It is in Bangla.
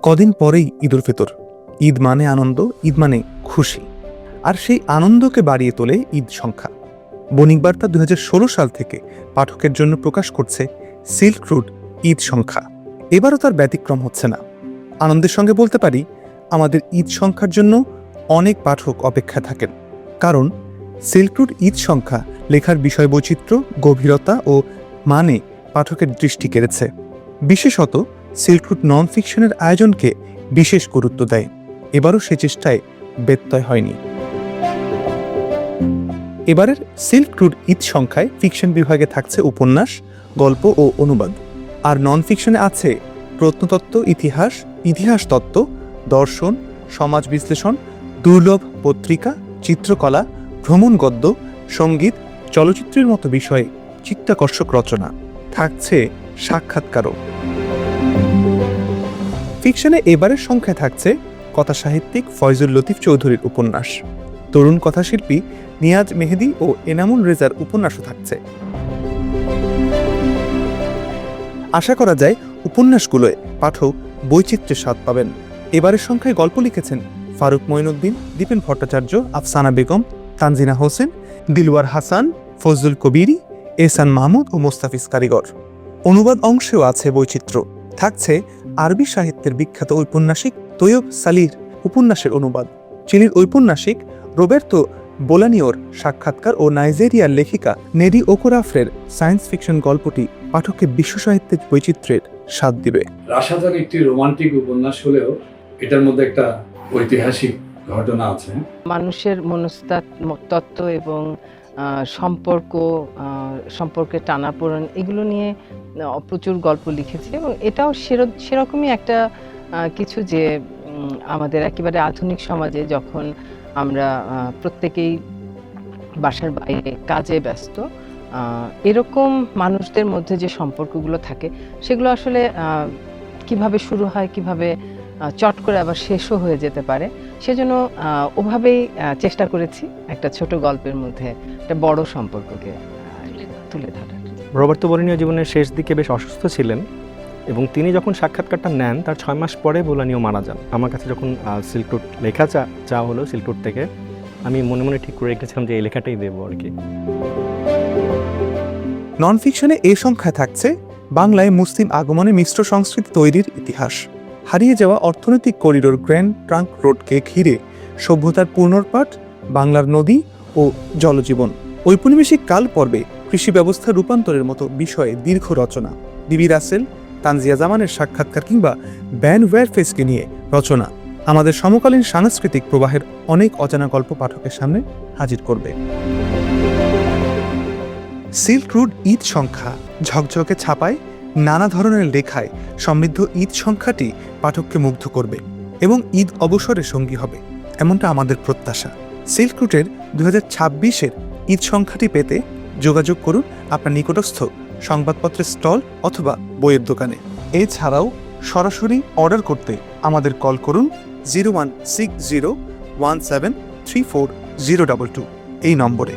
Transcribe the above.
কদিন পরেই ঈদুল ফিতর। ঈদ মানে আনন্দ, ঈদ মানে খুশি, আর সেই আনন্দকে বাড়িয়ে তোলে ঈদ সংখ্যা। বণিক বার্তা 2016 সাল থেকে পাঠকের জন্য প্রকাশ করছে সিল্ক রুট ঈদ সংখ্যা। এবারও তার ব্যতিক্রম হচ্ছে না। আনন্দের সঙ্গে বলতে পারি, আমাদের ঈদ সংখ্যার জন্য অনেক পাঠক অপেক্ষা থাকেন, কারণ সিল্ক রুট ঈদ সংখ্যা লেখার বিষয় বৈচিত্র্য, গভীরতা ও মানে পাঠকের দৃষ্টি কেড়েছে। বিশেষত সিল্ক রুট নন ফিকশনের আয়োজনকে বিশেষ গুরুত্ব দেয়। এবারও সে চেষ্টায় ব্যত্যয় হয়নি। এবারের সিল্ক রুট ঈদ সংখ্যায় ফিকশন বিভাগে থাকছে উপন্যাস, গল্প ও অনুবাদ, আর নন ফিকশনে আছে প্রত্নতত্ত্ব, ইতিহাস তত্ত্ব, দর্শন, সমাজ বিশ্লেষণ, দুর্লভ পত্রিকা, চিত্রকলা, ভ্রমণ গদ্য, সঙ্গীত, চলচ্চিত্রের মতো বিষয়ে চিত্তাকর্ষক রচনা। থাকছে সাক্ষাৎকারও। ফিকশনে এবারের সংখ্যায় থাকছে কথা সাহিত্যিক ফয়জুল লতিফ চৌধুরীর উপন্যাস, তরুণ কথাশিল্পী নিয়াজ মেহেদি ও এনামুল রেজার উপন্যাসও থাকছে। আশা করা যায় উপন্যাসগুলোয় পাঠক বৈচিত্র্যের স্বাদ পাবেন। এবারের সংখ্যায় গল্প লিখেছেন ফারুক মঈনুদ্দিন, দীপেন ভট্টাচার্য, আফসানা বেগম, তানজিনা হোসেন, দিলওয়ার হাসান, ফজলুল কবিরি, এহসান মাহমুদ ও মোস্তাফিজ কারিগর। অনুবাদ অংশেও আছে বৈচিত্র্য। থাকছে আরবি সাহিত্যের বিখ্যাত ঔপন্যাসিক তৈয়ব সালির উপন্যাসের অনুবাদ, চিলির ঔপন্যাসিক রোবের্তো বোলানিওর সাক্ষাৎকার ও নাইজেরিয়ার লেখিকা নেডি ওকোরাফের সায়েন্স ফিকশন গল্পটি পাঠককে বিশ্ব সাহিত্যের বৈচিত্র্যের স্বাদ দিবে। রাশাদার একটি রোমান্টিক উপন্যাস হলেও এটার মধ্যে একটা ঐতিহাসিক ঘটনা আছে। মানুষের মনস্তত্ত্ব এবং সম্পর্কের টানাপোড়েন, এগুলো নিয়ে প্রচুর গল্প লিখেছে এবং এটাও সেরকমই একটা কিছু যে আমাদের একেবারে আধুনিক সমাজে যখন আমরা প্রত্যেকেই বাসার বাইরে কাজে ব্যস্ত, এরকম মানুষদের মধ্যে যে সম্পর্কগুলো থাকে সেগুলো আসলে কিভাবে শুরু হয়, কিভাবে চট করে আবার শেষও হয়ে যেতে পারে, সেজন্য ওভাবেই চেষ্টা করেছি একটা ছোট গল্পের মধ্যে একটা বড় সম্পর্ককে তুলে ধরার। রবার্তো বোলানিও জীবনের শেষ দিকে বেশ অসুস্থ ছিলেন এবং তিনি যখন সাক্ষাৎকারটা নেন তার 6 মাস পরে বোলানিও মারা যান। আমার কাছে যখন সিল্ক রুট লেখা চাওয়া হলো সিল্ক রুট থেকে, আমি মনে মনে ঠিক করে রেখেছিলাম যে এই লেখাটাই দেবো আর কি। নন ফিকশনে এই সংখ্যায় থাকছে বাংলায় মুসলিম আগমনে মিশ্র সংস্কৃতি তৈরির ইতিহাস, হারিয়ে যাওয়া অর্থনৈতিক করিডোর গ্র্যান্ড ট্রাঙ্ক রোডকে ঘিরে সভ্যতার পুনর্পাঠ, বাংলার নদী ও জলজীবন, ঔপনিবেশিক কাল পর্বে কৃষি ব্যবস্থা রূপান্তরের মতো বিষয়ে দীর্ঘ রচনা, বিবি রাসেল, তানজিয়া জামানের সাক্ষাৎকার কিংবা ব্যান ওয়্যারফেসকে নিয়ে রচনা আমাদের সমকালীন সাংস্কৃতিক প্রবাহের অনেক অজানা গল্প পাঠকের সামনে হাজির করবে। সিল্ক রুট ঈদ সংখ্যা ঝকঝকে ছাপায়, নানা ধরনের লেখায় সমৃদ্ধ ঈদ সংখ্যাটি পাঠককে মুগ্ধ করবে এবং ঈদ অবসরের সঙ্গী হবে, এমনটা আমাদের প্রত্যাশা। সিল্ক রুটের 2026-এর ঈদ সংখ্যাটি পেতে যোগাযোগ করুন আপনার নিকটস্থ সংবাদপত্রের স্টল অথবা বইয়ের দোকানে। এছাড়াও সরাসরি অর্ডার করতে আমাদের কল করুন 016017340022 এই নম্বরে।